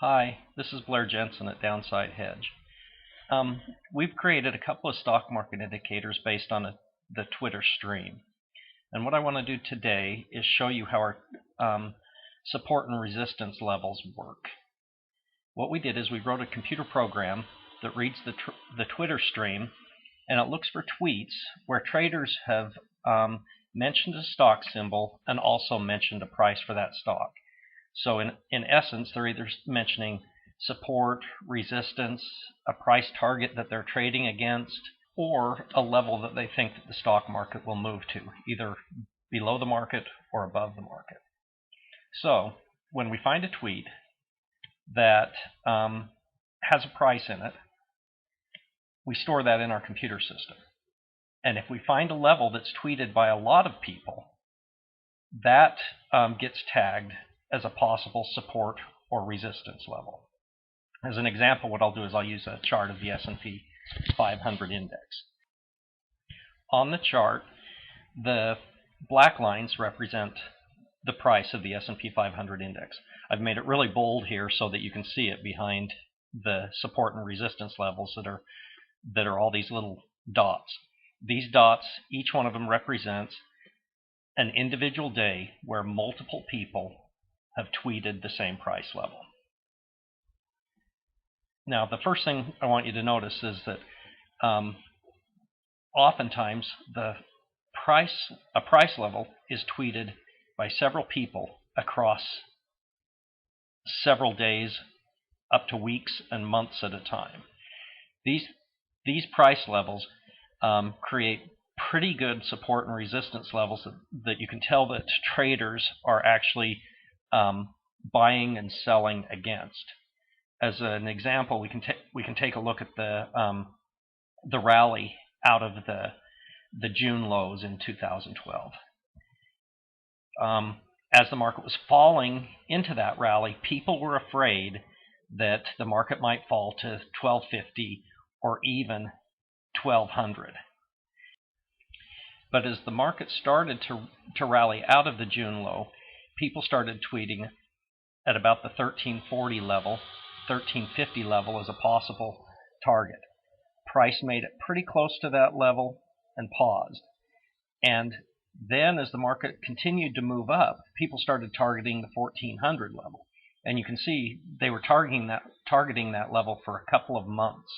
Hi, this is Blair Jensen at Downside Hedge. We've created a couple of stock market indicators based on the Twitter stream. And what I want to do today is show you how our support and resistance levels work. What we did is we wrote a computer program that reads the Twitter stream, and it looks for tweets where traders have mentioned a stock symbol and also mentioned a price for that stock. So in essence, they're either mentioning support, resistance, a price target that they're trading against, or a level that they think that the stock market will move to, either below the market or above the market. So when we find a tweet that has a price in it, we store that in our computer system. And if we find a level that's tweeted by a lot of people, that gets tagged as a possible support or resistance level. As an example, what I'll do is I'll use a chart of the S&P 500 index. On the chart, the black lines represent the price of the S&P 500 index. I've made it really bold here so that you can see it behind the support and resistance levels that are all these little dots. These dots, each one of them represents an individual day where multiple people have tweeted the same price level. Now, the first thing I want you to notice is that oftentimes a price level is tweeted by several people across several days, up to weeks and months at a time. These price levels create pretty good support and resistance levels that you can tell that traders are actually buying and selling against. As an example, we can take a look at the rally out of the June lows in 2012. As the market was falling into that rally, people were afraid that the market might fall to 1250 or even 1200. But as the market started to rally out of the June low, people started tweeting at about the 1340 level, 1350 level as a possible target. Price made it pretty close to that level and paused. And then as the market continued to move up, people started targeting the 1400 level. And you can see they were targeting that level for a couple of months.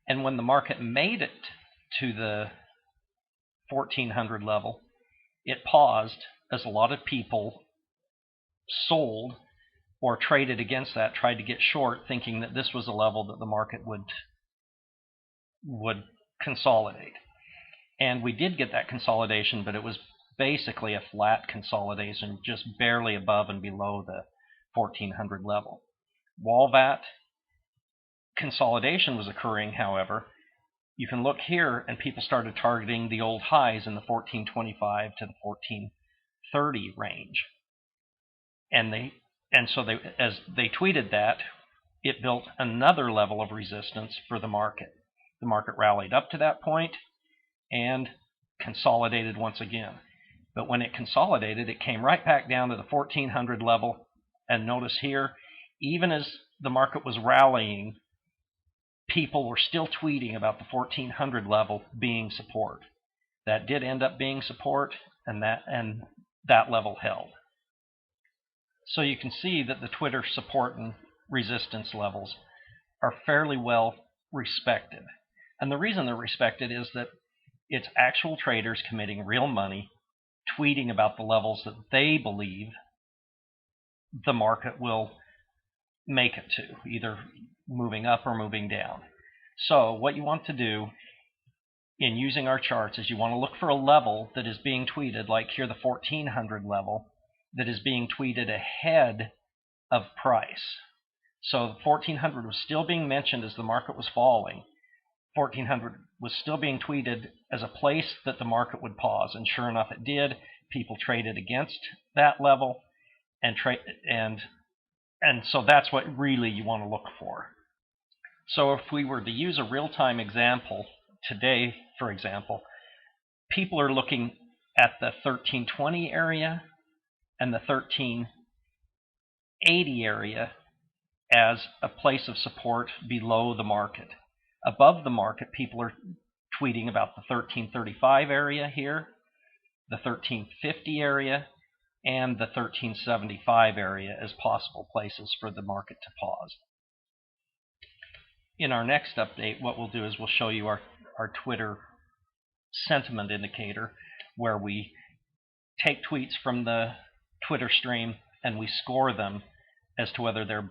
And when the market made it to the 1400 level, it paused as a lot of people sold or traded against that, tried to get short, thinking that this was a level that the market would consolidate. And we did get that consolidation, but it was basically a flat consolidation, just barely above and below the 1400 level. While that consolidation was occurring, however, you can look here and people started targeting the old highs in the 1425 to the 1430 range. And so as they tweeted that, it built another level of resistance for the market. The market rallied up to that point and consolidated once again. But when it consolidated, it came right back down to the 1400 level. And notice here, even as the market was rallying, people were still tweeting about the 1400 level being support. That did end up being support, and that level held. So you can see that the Twitter support and resistance levels are fairly well respected. And the reason they're respected is that it's actual traders committing real money, tweeting about the levels that they believe the market will make it to, either moving up or moving down. So what you want to do in using our charts is you want to look for a level that is being tweeted, like here the 1400 level, that is being tweeted ahead of price. So 1400 was still being mentioned as the market was falling. 1400 was still being tweeted as a place that the market would pause, and sure enough it did. People traded against that level, and so that's what really you want to look for. So if we were to use a real-time example today, for example, people are looking at the 1320 area and the 1380 area as a place of support below the market. Above the market, people are tweeting about the 1335 area here, the 1350 area, and the 1375 area as possible places for the market to pause. In our next update, what we'll do is we'll show you our Twitter sentiment indicator, where we take tweets from the Twitter stream and we score them as to whether they're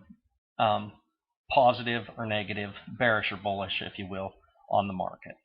positive or negative, bearish or bullish, if you will, on the market.